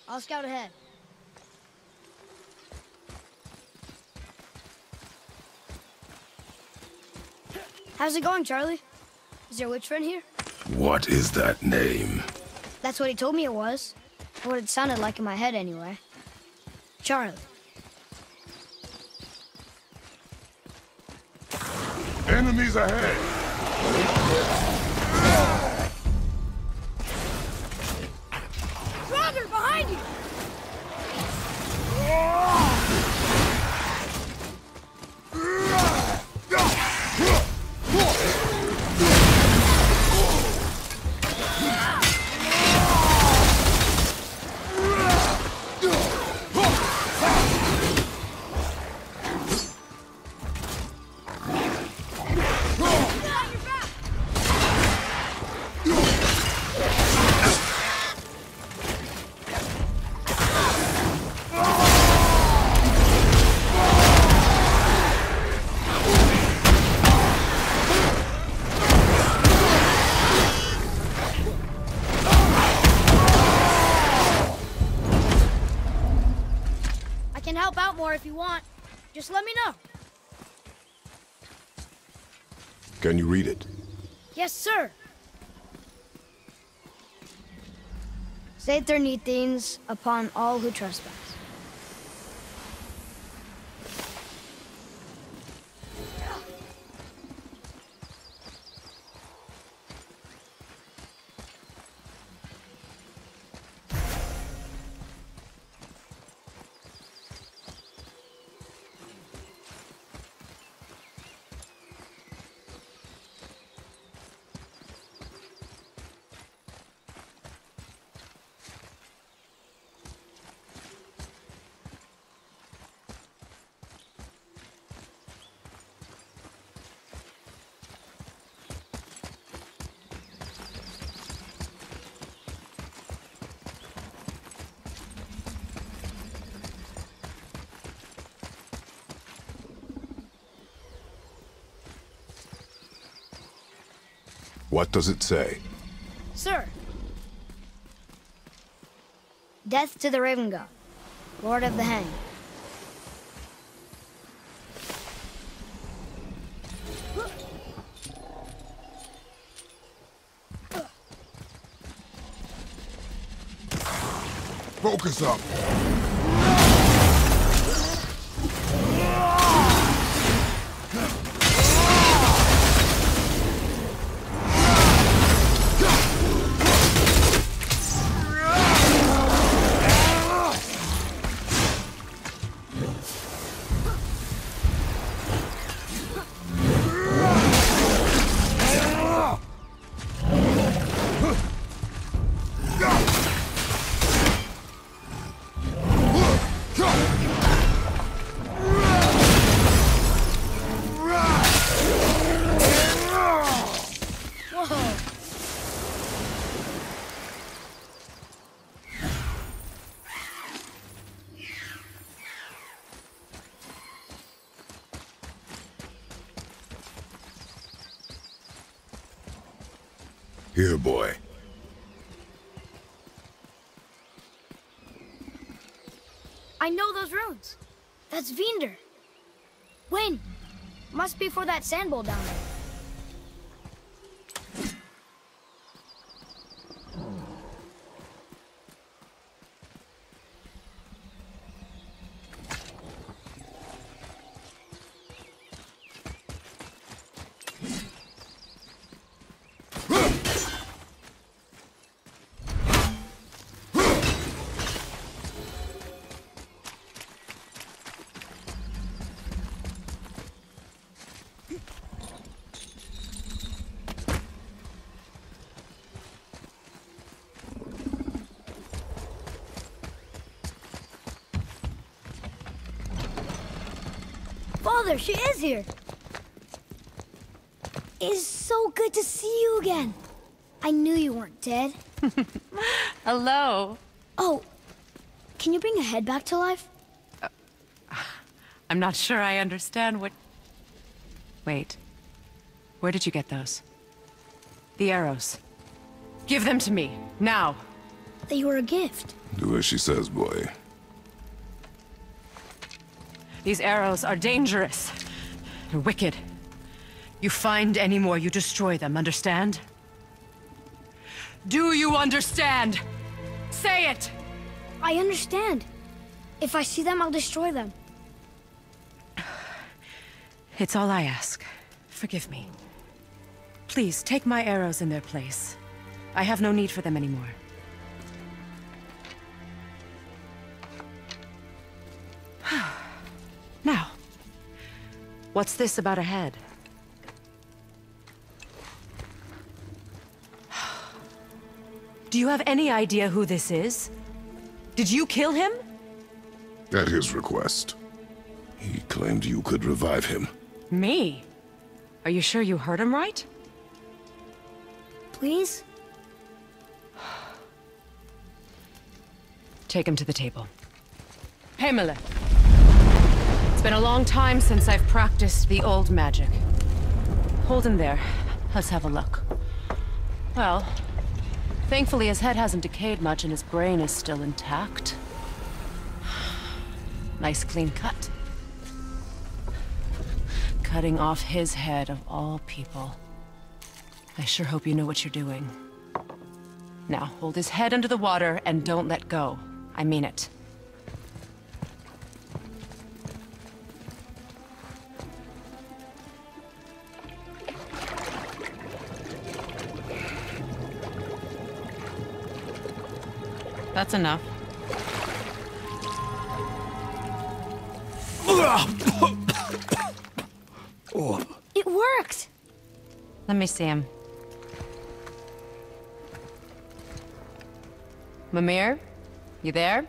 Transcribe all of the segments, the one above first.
I'll scout ahead. How's it going, Charlie? Is your witch friend here? What is that name? That's what he told me it was. What it sounded like in my head, anyway. Charlie. Enemies ahead! Brother, behind you! I can help out more if you want. Just let me know. Can you read it? Yes, sir. Saith things upon all who trespass. What does it say? Sir. Death to the Raven God, Lord of the Hanged. Focus up! Here, boy. I know those runes. That's Vinder. When? Must be for that sand bowl down there. Father, she is here. It is so good to see you again. I knew you weren't dead. Hello. Oh, can you bring a head back to life? I'm not sure I understand what... Wait. Where did you get those? The arrows. Give them to me, now. that you were a gift. Do as she says, boy. These arrows are dangerous. They're wicked. You find any more, you destroy them, understand? Do you understand? Say it! I understand. If I see them, I'll destroy them. It's all I ask. Forgive me. Please, take my arrows in their place. I have no need for them anymore. Now, what's this about a head? Do you have any idea who this is? Did you kill him? At his request. He claimed you could revive him. Me? Are you sure you heard him right? Please? Take him to the table. Pamela. It's been a long time since I've practiced the old magic. Hold him there. Let's have a look. Well, thankfully his head hasn't decayed much and his brain is still intact. Nice clean cut. Cutting off his head of all people. I sure hope you know what you're doing. Now, hold his head under the water and don't let go. I mean it. That's enough. It worked! Let me see him. Mimir? You there?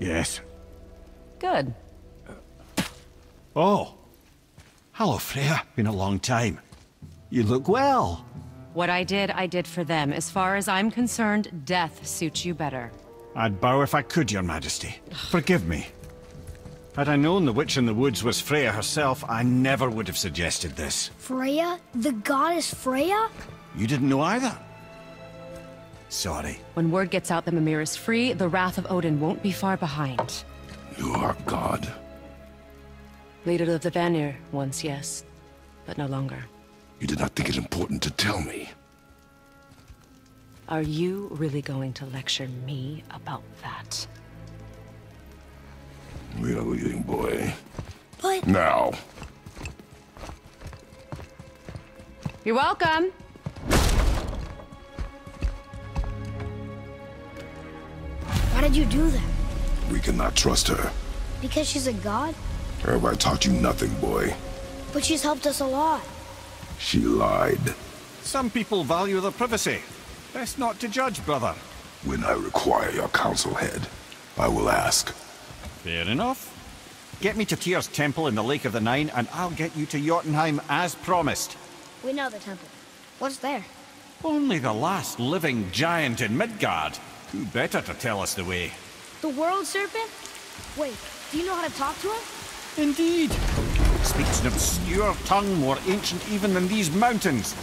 Yes. Good. Oh. Hello, Freya. Been a long time. You look well. What I did for them. As far as I'm concerned, death suits you better. I'd bow if I could, Your Majesty. Forgive me. Had I known the witch in the woods was Freya herself, I never would have suggested this. Freya? The goddess Freya? You didn't know either? Sorry. When word gets out that Mimir is free, the wrath of Odin won't be far behind. You are God. Leader of the Fafnir, once, yes. But no longer. You did not think it important to tell me. Are you really going to lecture me about that? We are leaving, boy. But... Now. You're welcome! Why did you do that? We cannot trust her. Because she's a god? Have I taught you nothing, boy? But she's helped us a lot. She lied. Some people value their privacy. Best not to judge, brother. When I require your council head, I will ask. Fair enough. Get me to Tyr's temple in the Lake of the Nine, and I'll get you to Jotunheim as promised. We know the temple. What's there? Only the last living giant in Midgard. Who better to tell us the way? The world serpent? Wait, do you know how to talk to him? Indeed. Speaks an obscure tongue more ancient even than these mountains.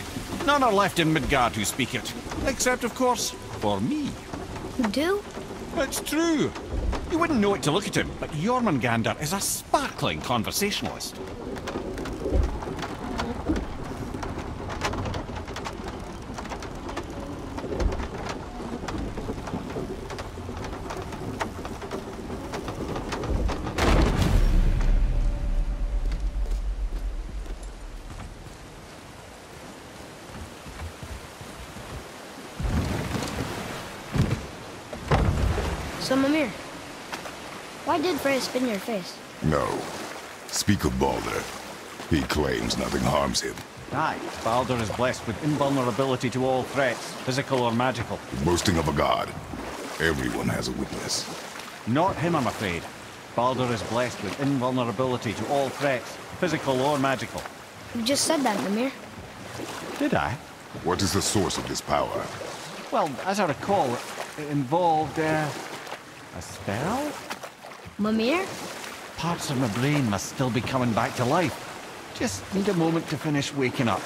None are left in Midgard who speak it. Except, of course, for me. You do? It's true. You wouldn't know it to look at him, but Jormungandr is a sparkling conversationalist. So, Mimir, why did Freya spit in your face? No. Speak of Baldur. He claims nothing harms him. Aye, Baldur is blessed with invulnerability to all threats, physical or magical. Boasting of a god. Everyone has a weakness. Not him, I'm afraid. Baldur is blessed with invulnerability to all threats, physical or magical. You just said that, Mimir. Did I? What is the source of this power? Well, as I recall, it involved, a spell? Mimir? Parts of my brain must still be coming back to life. Just need a moment to finish waking up.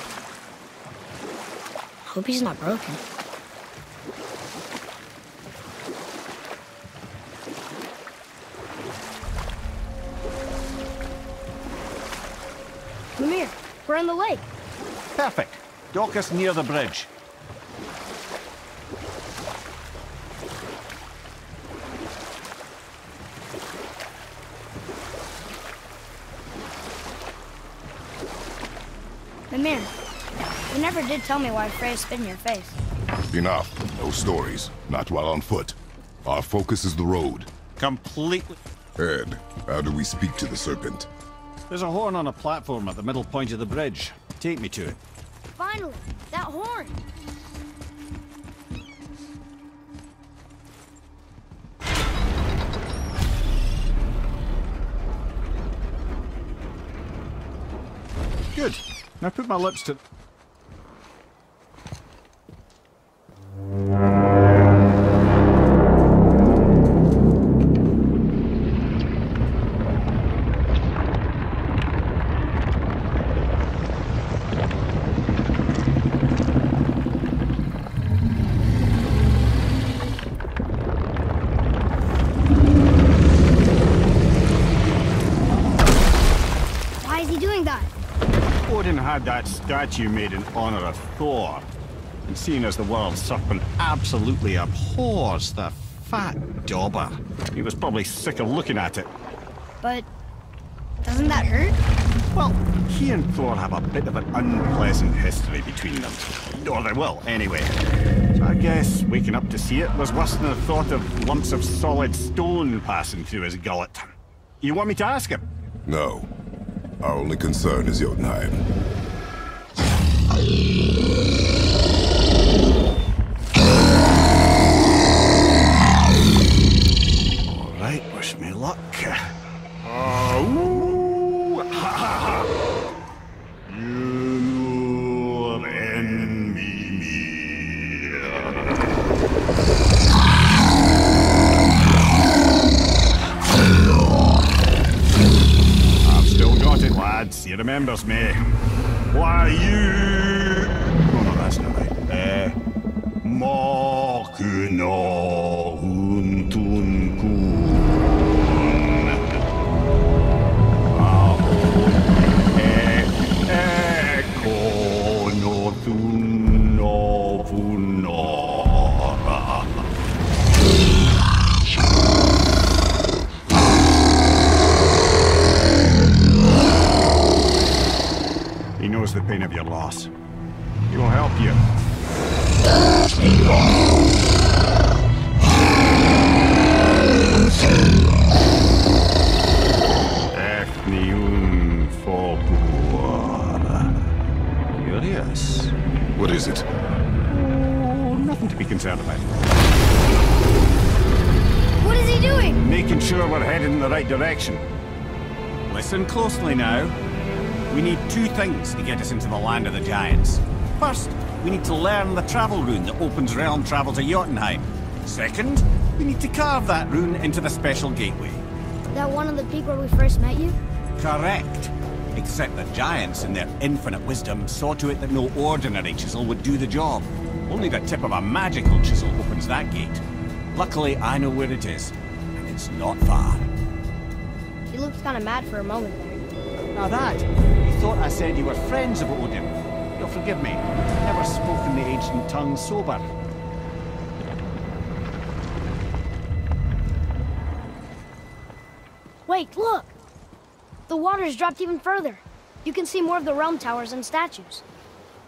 Hope he's not broken. We're in the lake. Perfect. Dock us near the bridge. Mimir, you never did tell me why Freya spit in your face. Enough. No stories. Not while on foot. Our focus is the road. Completely. Ed, how do we speak to the serpent? There's a horn on a platform at the middle point of the bridge. Take me to it. Finally, that horn. Good. Now put my lips to... Why is he doing that? Odin had that statue made in honor of Thor. And seeing as the world serpent absolutely abhors the fat dauber, he was probably sick of looking at it. But doesn't that hurt? Well, he and Thor have a bit of an unpleasant history between them. Or they will, anyway. So I guess waking up to see it was worse than the thought of lumps of solid stone passing through his gullet. You want me to ask him? No. Our only concern is Jotunheim. All right, wish me luck. Ooh, ha, ha, ha. You enemy me. I've still got it, lads. He remembers me. Why you? Oh no, that's not right. Mokuno Huntunkun. Eko no Tuno Punora. He knows the pain of your loss. He will help you. Fafnir Fobuara. Curious. What is it? Oh, nothing to be concerned about. What is he doing? Making sure we're headed in the right direction. Listen closely now. We need two things to get us into the land of the giants. First, we need to learn the travel rune that opens realm travel to Jotunheim. Second, we need to carve that rune into the special gateway. That one on the peak where we first met you? Correct. Except the giants, in their infinite wisdom, saw to it that no ordinary chisel would do the job. Only the tip of a magical chisel opens that gate. Luckily, I know where it is, and it's not far. He looked kind of mad for a moment there. Now that, you thought I said you were friends of Odin. You'll forgive me. Never spoken the ancient tongue sober. Wait, look! The water's dropped even further. You can see more of the realm towers and statues.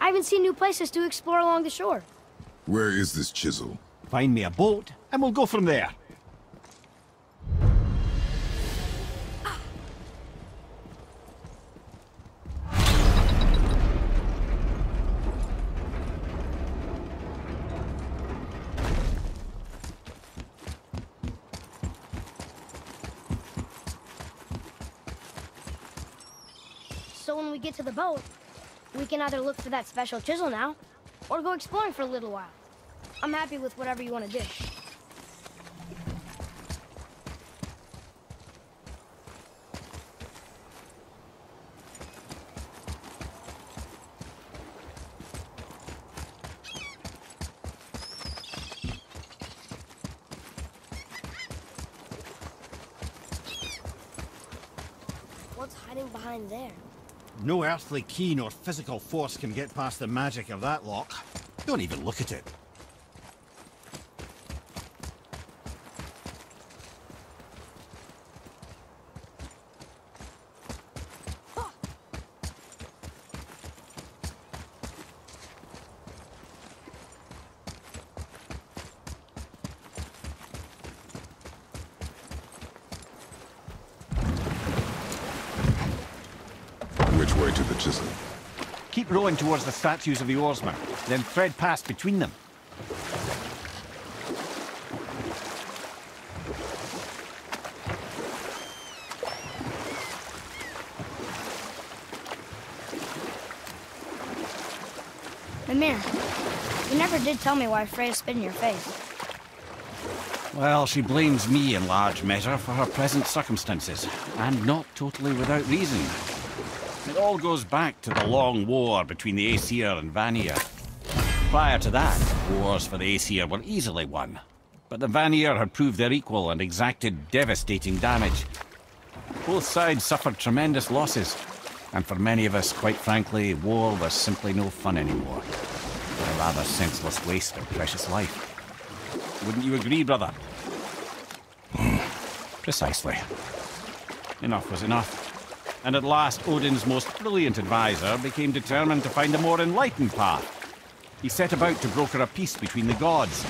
I even see new places to explore along the shore. Where is this chisel? Find me a boat, and we'll go from there. So when we get to the boat, we can either look for that special chisel now, or go exploring for a little while. I'm happy with whatever you want to do. What's hiding behind there? No earthly key nor physical force can get past the magic of that lock. Don't even look at it. Which way to the chisel? Keep rowing towards the statues of the oarsmen, then thread past between them. Mimir, you never did tell me why Freya spit in your face. Well, she blames me in large measure for her present circumstances, and not totally without reason. It all goes back to the long war between the Aesir and Vanir. Prior to that, wars for the Aesir were easily won, but the Vanir had proved their equal and exacted devastating damage. Both sides suffered tremendous losses, and for many of us, quite frankly, war was simply no fun anymore. A rather senseless waste of precious life. Wouldn't you agree, brother? Precisely. Enough was enough. And at last, Odin's most brilliant advisor became determined to find a more enlightened path. He set about to broker a peace between the gods.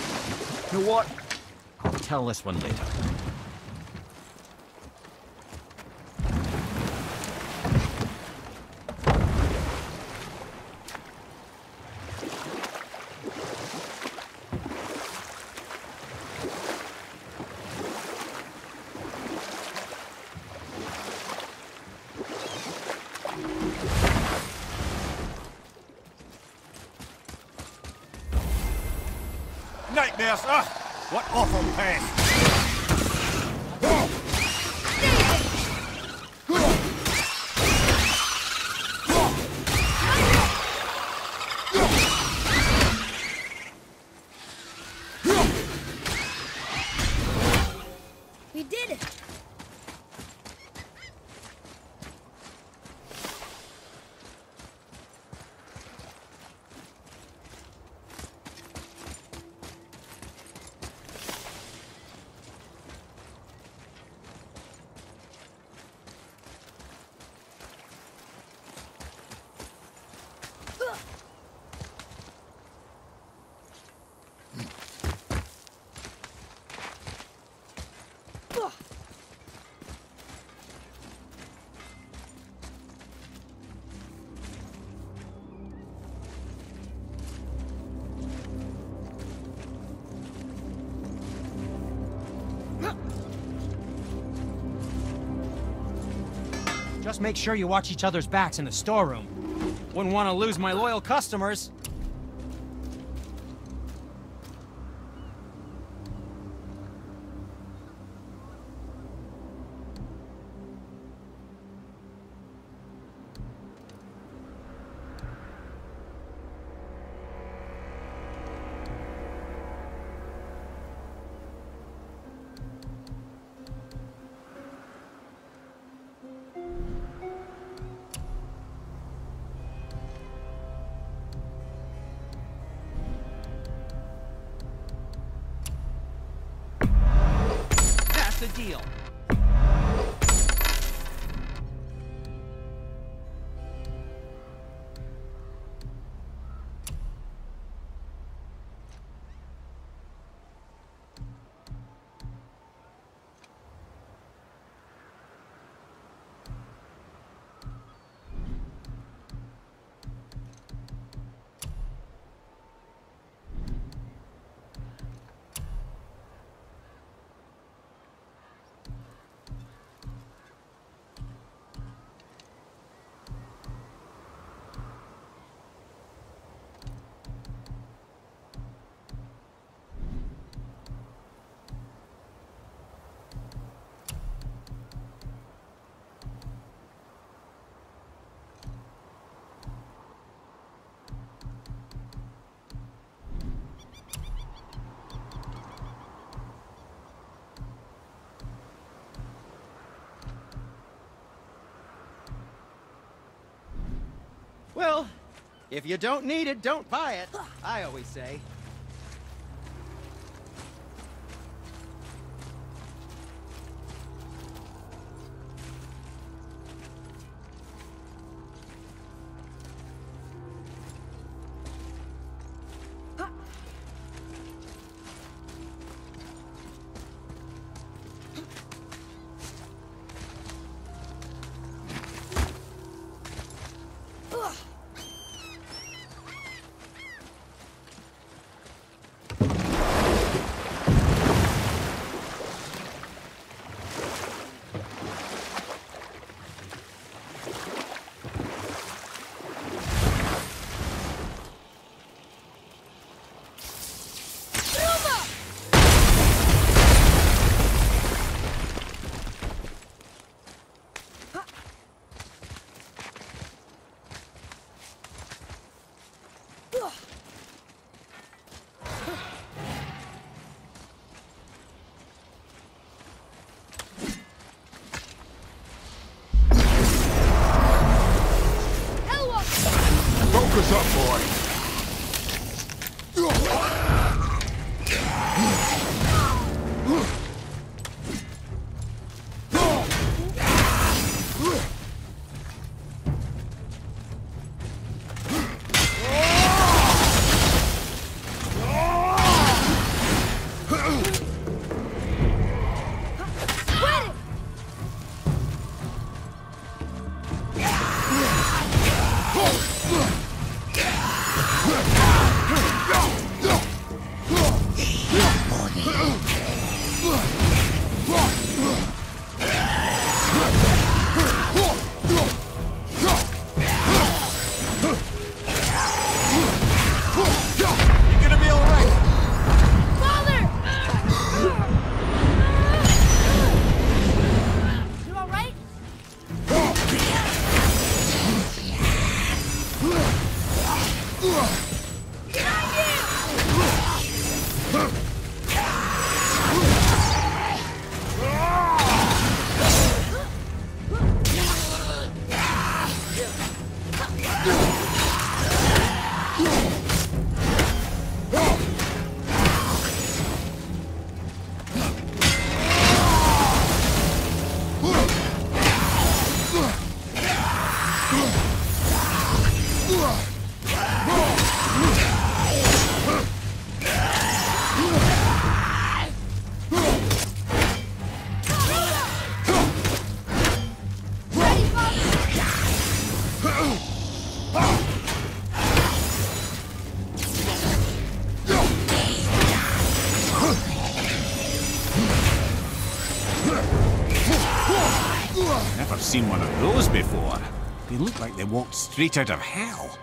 You know what? I'll tell this one later. Nightmares! Ugh! What awful pain! We did it! Just make sure you watch each other's backs in the storeroom. Wouldn't want to lose my loyal customers. The deal. Well, if you don't need it, don't buy it, I always say. Focus up, boy. Never seen one of those before. They look like they walked straight out of hell.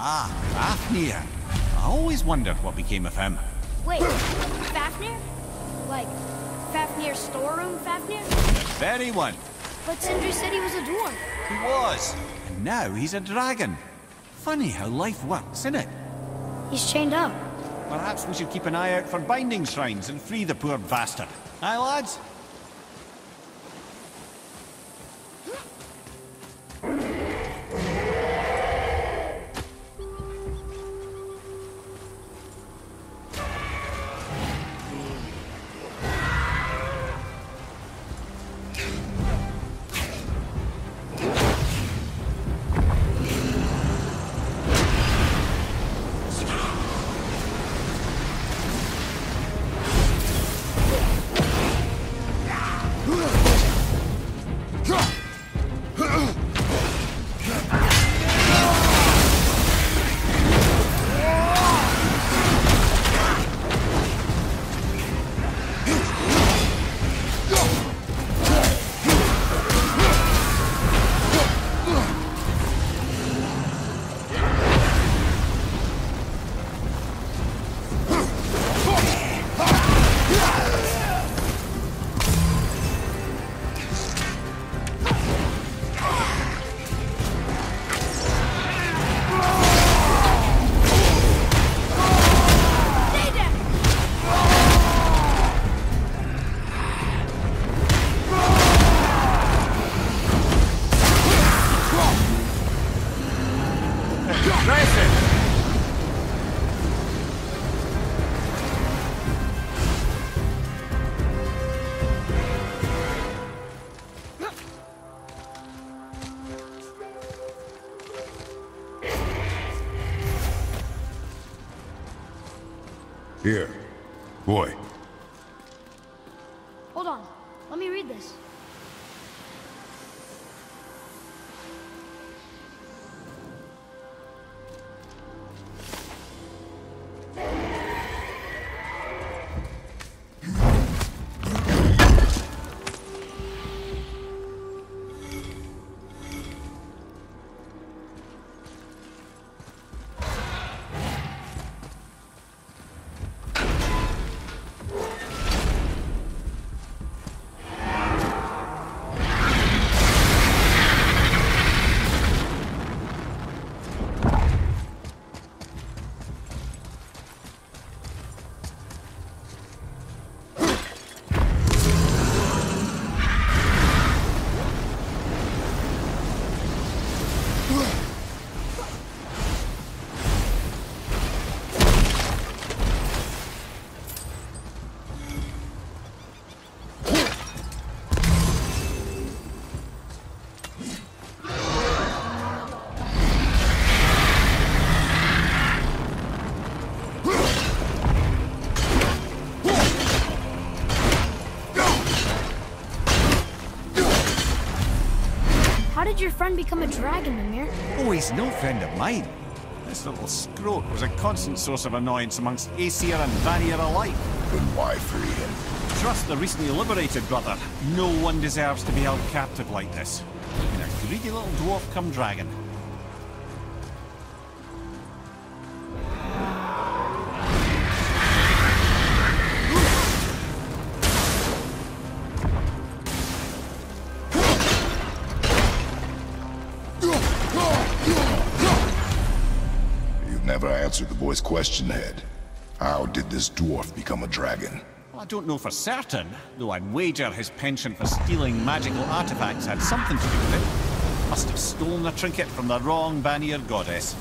Ah, Fafnir. I always wondered what became of him. Wait, Fafnir? Like, Fafnir's storeroom Fafnir? The very one. But Sindri said he was a dwarf. He was. And now he's a dragon. Funny how life works, isn't it? He's chained up. Perhaps we should keep an eye out for binding shrines and free the poor bastard. Aye, lads? Here. Boy. Hold on. Let me read this. How did your friend become a dragon, Mimir? Oh, he's no friend of mine. This little scrote was a constant source of annoyance amongst Aesir and Vanir alike. Then why free him? Trust the recently liberated brother. No one deserves to be held captive like this. Even a greedy little dwarf come dragon. Never answered the boy's question, Head. How did this dwarf become a dragon? Well, I don't know for certain, though I'd wager his penchant for stealing magical artifacts had something to do with it. Must have stolen a trinket from the wrong Vanir goddess.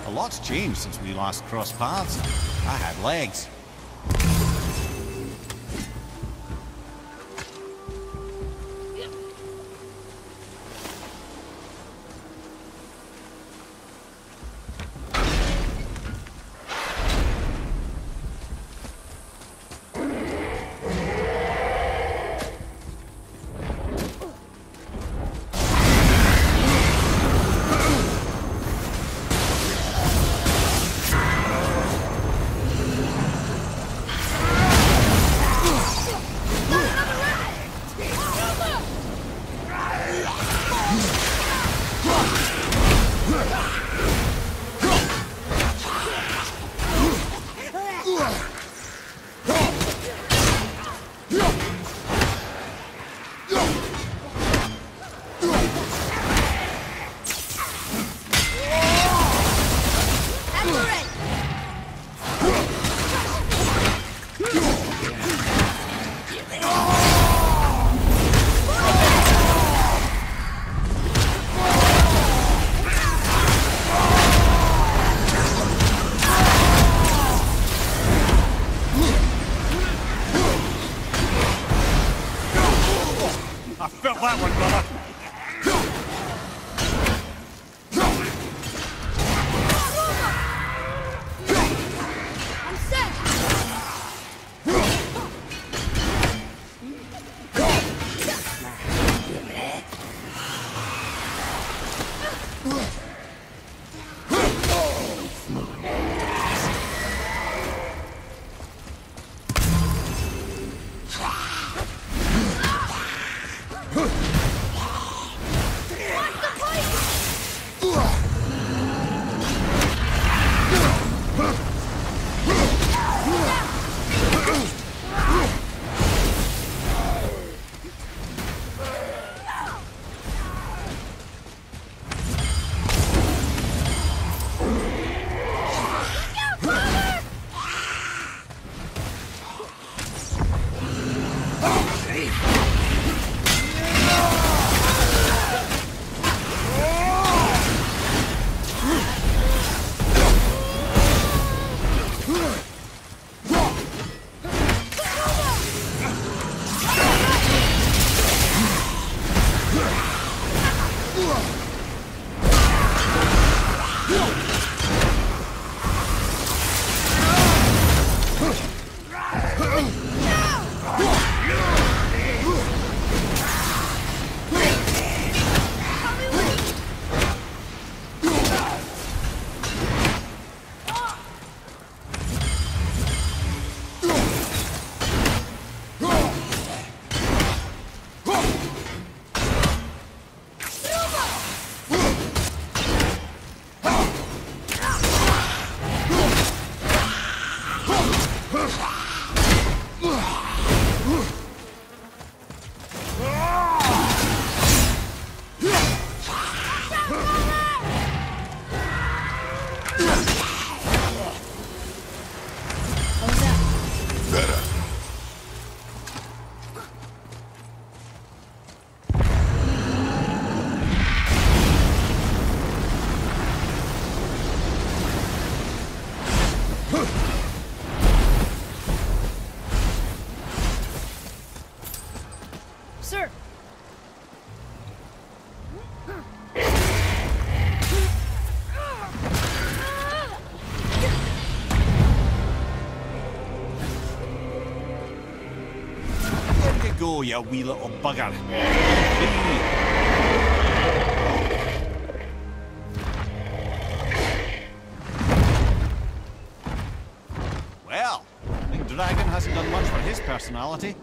A lot's changed since we last crossed paths. I had legs. I felt that one, brother. I'm set! Sir! Where you go, you wee little bugger? Well, Big Dragon hasn't done much for his personality.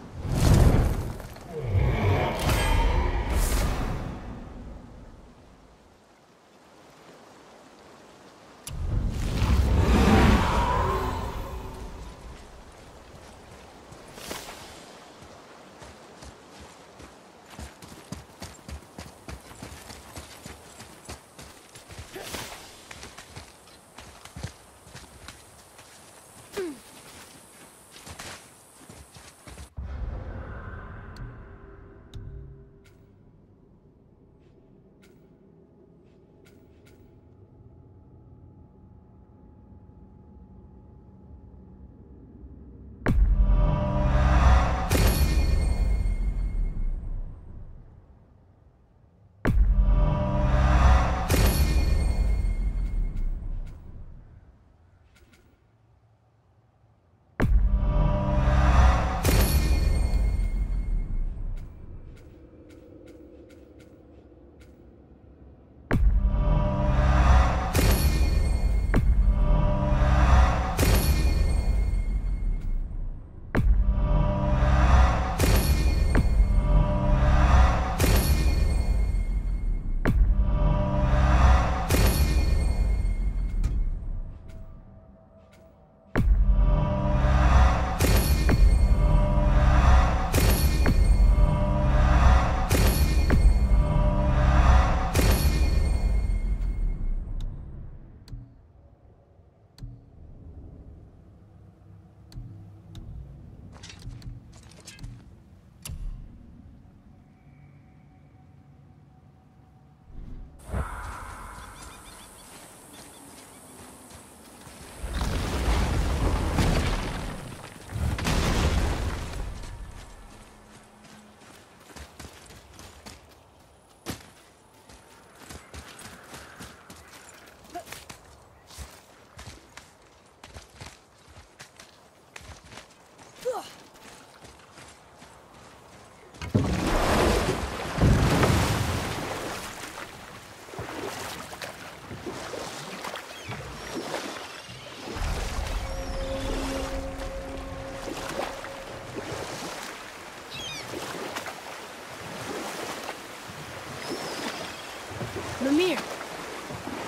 Mimir,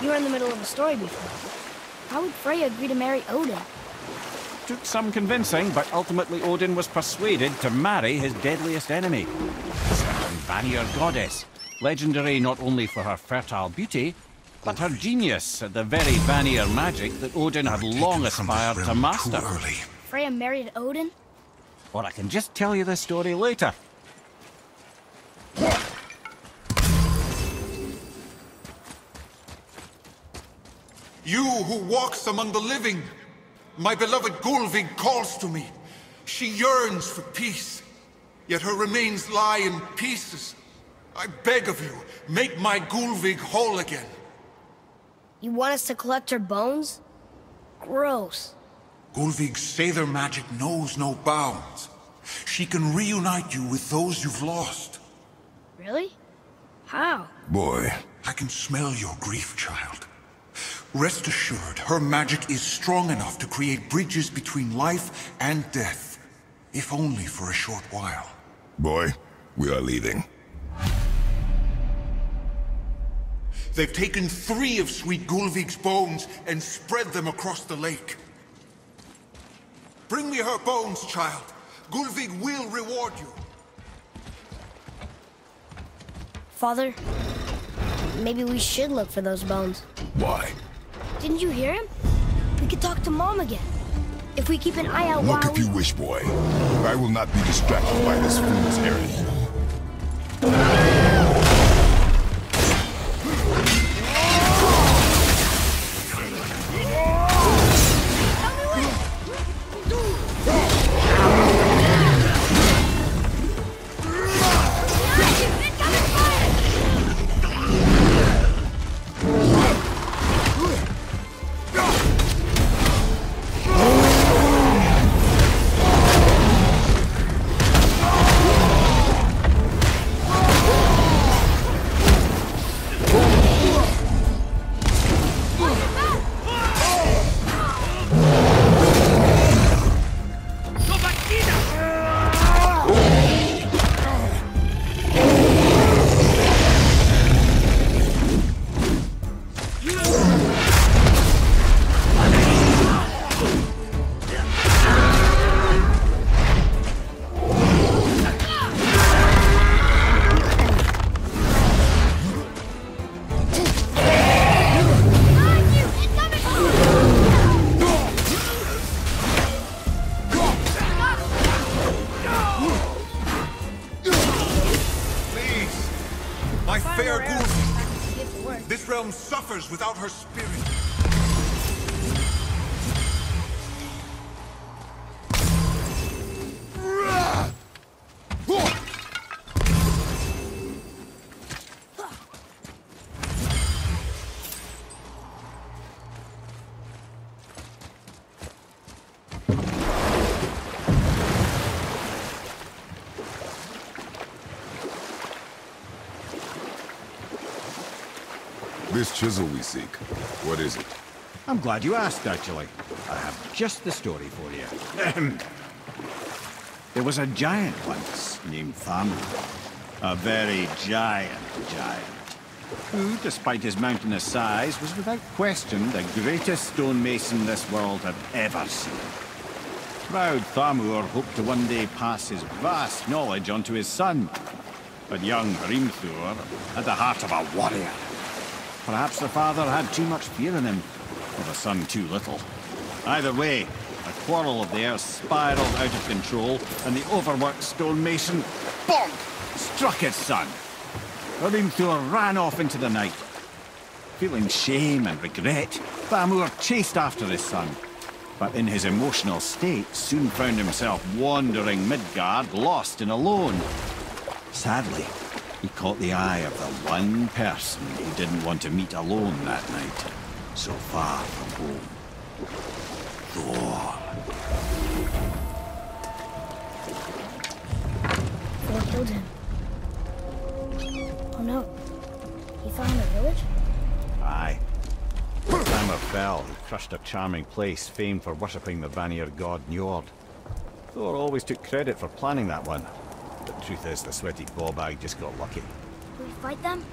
you were in the middle of a story before. How would Freya agree to marry Odin? Took some convincing, but ultimately Odin was persuaded to marry his deadliest enemy. A certain Vanir goddess, legendary not only for her fertile beauty, but her genius at the very Vanir magic that Odin had long aspired to master. Freya married Odin? Or I can just tell you the story later. You who walks among the living, my beloved Gulvig calls to me. She yearns for peace, yet her remains lie in pieces. I beg of you, make my Gulvig whole again. You want us to collect her bones? Gross. Gulvig's Sather magic knows no bounds. She can reunite you with those you've lost. Really? How? Boy. I can smell your grief, child. Rest assured, her magic is strong enough to create bridges between life and death, if only for a short while. Boy, we are leaving. They've taken 3 of Sweet Gulvig's bones and spread them across the lake. Bring me her bones, child. Gulvig will reward you. Father, maybe we should look for those bones. Why? Didn't you hear him? We could talk to Mom again. If we keep an eye out Look while if you wish, boy. I will not be distracted by this fool's errand. This realm suffers without her spirit. This chisel we seek, what is it? I'm glad you asked, actually. I have just the story for you. There was a giant once named Fafnir. A very giant, who, despite his mountainous size, was without question the greatest stonemason this world had ever seen. Proud Fafnir hoped to one day pass his vast knowledge on to his son. But young Hrimthur had the heart of a warrior. Perhaps the father had too much fear in him, or the son too little. Either way, a quarrel of theirs spiraled out of control, and the overworked stonemason, bonk, struck his son. Hrimthur ran off into the night. Feeling shame and regret, Fafnir chased after his son, but in his emotional state soon found himself wandering Midgard, lost and alone. Sadly, he caught the eye of the one person he didn't want to meet alone that night, so far from home. Thor. killed him. Oh no. He fell in the village? Aye. Hammer fell, he crushed a charming place famed for worshipping the Vanir god Njord. Thor always took credit for planning that one. The truth is, the sweaty ballbag just got lucky. Do we fight them?